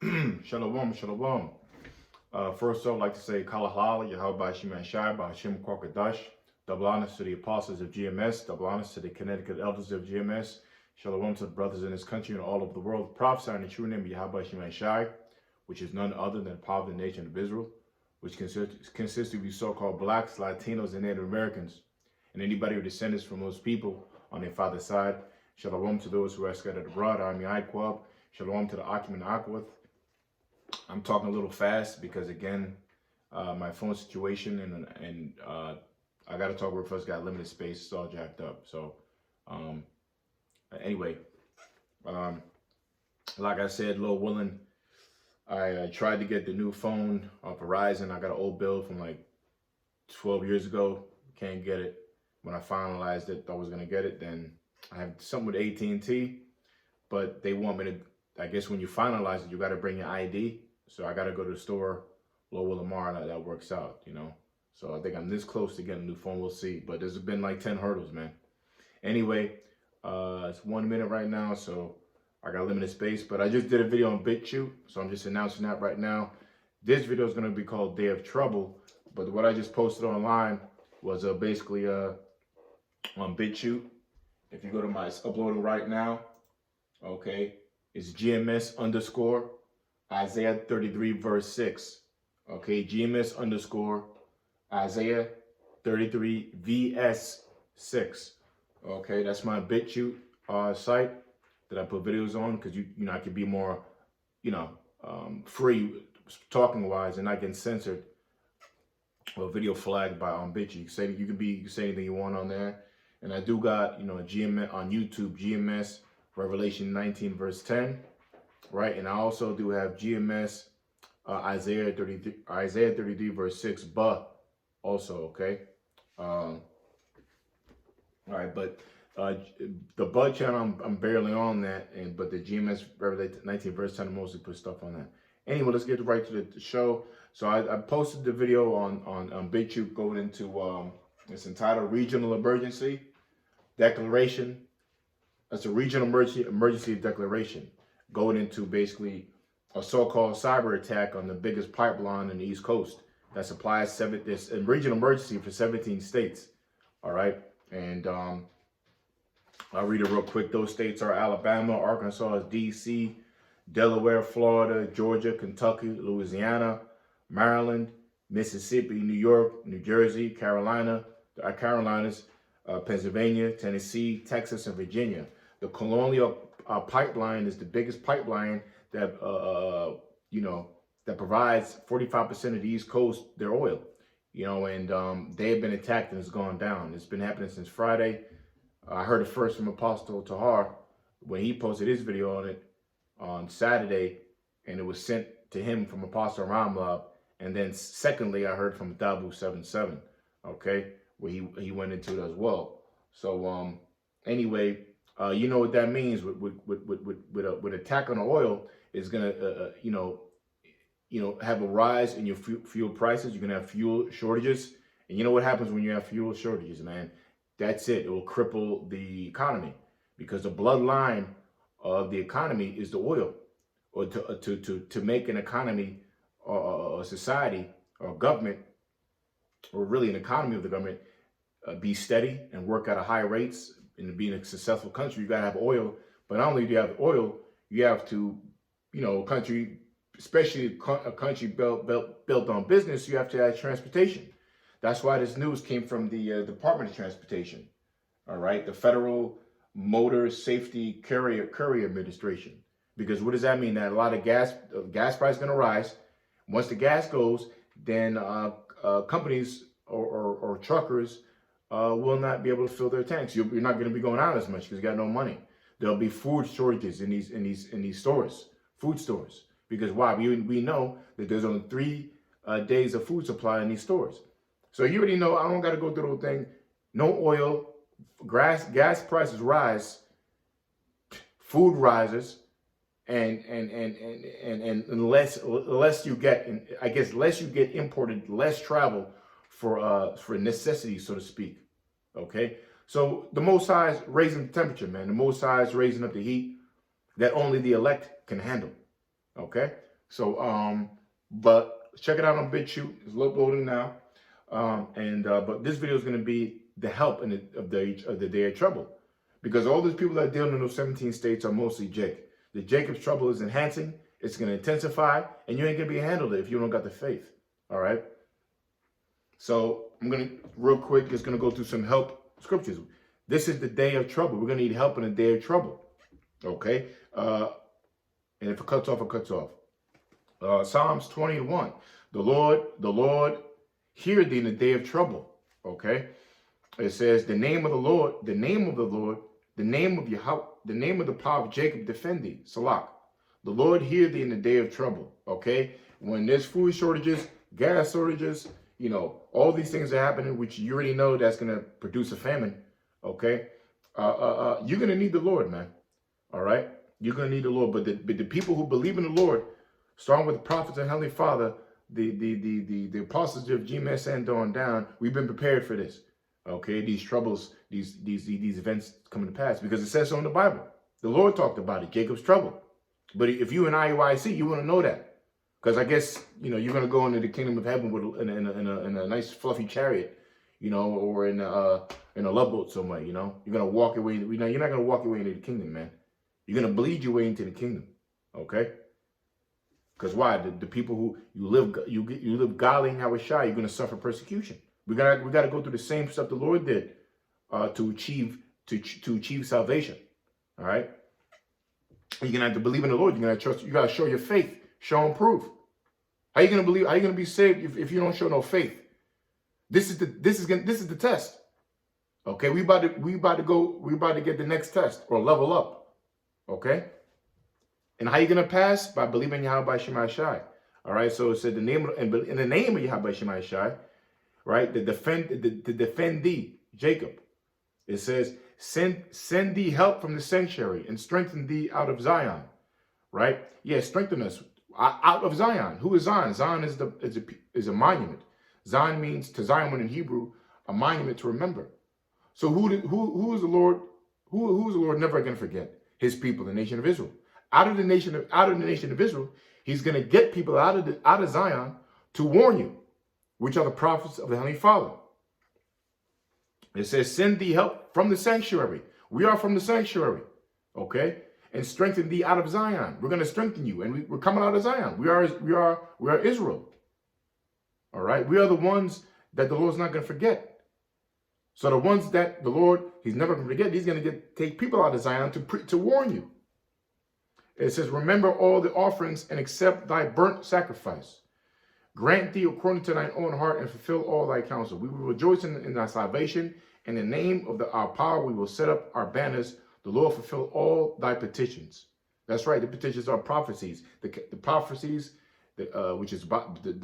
Shalom, shalom. First, I'd like to say Kalahala, Yahweh Sheman Shai, Bahashim Korkadash. Double honors to the apostles of GMS, double honors to the Connecticut elders of GMS. Shalom to the brothers in this country and all over the world. Prophesy in the true name of Yahweh Sheman Shai, which is none other than the power of the nation of Israel, which consists of you so-called blacks, Latinos, and Native Americans, and anybody who descends from those people on their father's side. Shalom to those who are scattered abroad. I'm Yaikwab. Shalom to the Akim and Akwath. I'm talking a little fast because, again, my phone situation and I got to talk real fast. Got limited space. It's all jacked up. So, anyway, like I said, Lord willing, I tried to get the new phone off Verizon. I got an old bill from like 12 years ago. Can't get it. When I finalized it, I was going to get it. Then I have something with AT&T, but they want me to, I guess when you finalize it, you got to bring your ID. So I got to go to the store, Lowell Lamar, and that works out, you know. So I think I'm this close to getting a new phone. We'll see. But there's been like 10 hurdles, man. Anyway, it's 1 minute right now, so I got limited space. But I just did a video on BitChute, so I'm just announcing that right now. This video is going to be called Day of Trouble. But what I just posted online was basically on BitChute. If you go to my uploading right now, okay, it's GMS underscore Isaiah 33 verse 6. Okay, GMS underscore Isaiah 33 VS 6. Okay, that's my BitChute site that I put videos on because you know I could be more, free talking wise and not getting censored or video flagged by BitChute. You can say anything you want on there. And I do got, GMS on YouTube, GMS Revelation 19 verse 10, right? And I also do have GMS Isaiah 33 verse 6, but also, okay? All right, but the Bud channel, I'm barely on that, but the GMS Revelation 19 verse 10, I mostly put stuff on that. Anyway, let's get right to the show. So I posted the video on BitChute going into, it's entitled Regional Emergency Declaration. That's a regional emergency declaration going into basically a so-called cyber attack on the biggest pipeline in the East Coast that supplies this regional emergency for 17 states. All right, and I'll read it real quick. Those states are Alabama, Arkansas, D.C., Delaware, Florida, Georgia, Kentucky, Louisiana, Maryland, Mississippi, New York, New Jersey, Carolinas, Pennsylvania, Tennessee, Texas, and Virginia. The Colonial Pipeline is the biggest pipeline that that provides 45% of the East Coast their oil. And they have been attacked and it's gone down. It's been happening since Friday. I heard it first from Apostle Tahar when he posted his video on it on Saturday, and it was sent to him from Apostle Ramlab. And then secondly, I heard from Dabu 77, okay, where he went into it as well. So anyway, you know what that means with attack on the oil is gonna have a rise in your fuel prices. You're gonna have fuel shortages, and you know what happens when you have fuel shortages, man? That's it. It will cripple the economy because the bloodline of the economy is the oil. Or to make an economy or a society or a government, or really an economy of the government, be steady and work at a high rates and be in a successful country, you got to have oil. But not only do you have oil, you have to, a country, especially a country built on business, you have to have transportation. That's why this news came from the Department of Transportation, all right? The Federal Motor Safety Courier Administration. Because what does that mean? That a lot of gas price is going to rise. Once the gas goes, then companies or truckers will not be able to fill their tanks. You're not going to be going out as much because you got no money. There'll be food shortages in these stores, food stores. Because why? We know that there's only 3 days of food supply in these stores. So you already know. I don't got to go through the whole thing. No oil, gas prices rise, food rises. And less you get, I guess, less you get imported, less travel for necessities, so to speak. Okay, so the Most High is raising the temperature, man. The Most High is raising up the heat that only the elect can handle. Okay, So, but check it out on BitChute. It's uploading now. But this video is going to be the help of the day of trouble, because all those people that are dealing in those 17 states are mostly Jake. The Jacob's trouble is enhancing. It's going to intensify, and you ain't going to be handled if you don't got the faith. All right. So I'm going to real quick, just going to go through some help scriptures. This is the day of trouble. We're going to need help in the day of trouble. Okay. And if it cuts off, it cuts off. Psalms 21. The Lord, hear thee in the day of trouble. Okay. It says, the name of the Lord, the name of the Lord, the name of Yahweh, the name of the power of Jacob defend thee. Salah. The Lord hear thee in the day of trouble. Okay. When there's food shortages, gas shortages, you know, all these things are happening, which you already know that's going to produce a famine. Okay. You're going to need the Lord, man. All right. You're going to need the Lord. But the people who believe in the Lord, starting with the prophets and Heavenly Father, the apostles of GMS on down, we've been prepared for this. Okay, these troubles, these events coming to pass, because it says so in the Bible. The Lord talked about it, Jacob's trouble. But if you in IUIC, you want to know that, because I guess you know you're going to go into the kingdom of heaven with in a nice fluffy chariot, you know, or in a love boat somewhere. You know, you're going to walk your way. You know, you're not going to walk your way into the kingdom, man. You're going to bleed your way into the kingdom. Okay. Because why? The people who you live godly and how shy, you're going to suffer persecution. We got to go through the same stuff the Lord did to achieve salvation. All right. You're gonna have to believe in the Lord. You're gonna trust. You gotta show your faith. Show and prove. How are you gonna believe? How are you gonna be saved if you don't show no faith? This is the test. Okay, we about to get the next test or level up. Okay. And how you gonna pass? By believing in Yahweh Shemai Shai. All right. So it said in the name of Yahweh Shemai Shai. Right, to defend thee, Jacob. It says, send thee help from the sanctuary and strengthen thee out of Zion. Right? Yeah, strengthen us out of Zion. Who is Zion? Zion is a monument. Zion means, to Zion in Hebrew, a monument to remember. So who is the Lord? Who is the Lord never going to forget? His people, the nation of Israel. Out of the nation of Israel, he's going to get people out of Zion to warn you, which are the prophets of the Heavenly Father. It says, send thee help from the sanctuary. We are from the sanctuary. Okay? And strengthen thee out of Zion. We're going to strengthen you. And we're coming out of Zion. We are Israel. All right? We are the ones that the Lord's not going to forget. So the ones that the Lord, he's never going to forget, he's going to take people out of Zion to warn you. It says, remember all the offerings and accept thy burnt sacrifice. Grant thee according to thine own heart and fulfill all thy counsel. We will rejoice in thy salvation. In the name of our power, we will set up our banners. The Lord fulfill all thy petitions. That's right. The petitions are prophecies. The prophecies, which is about the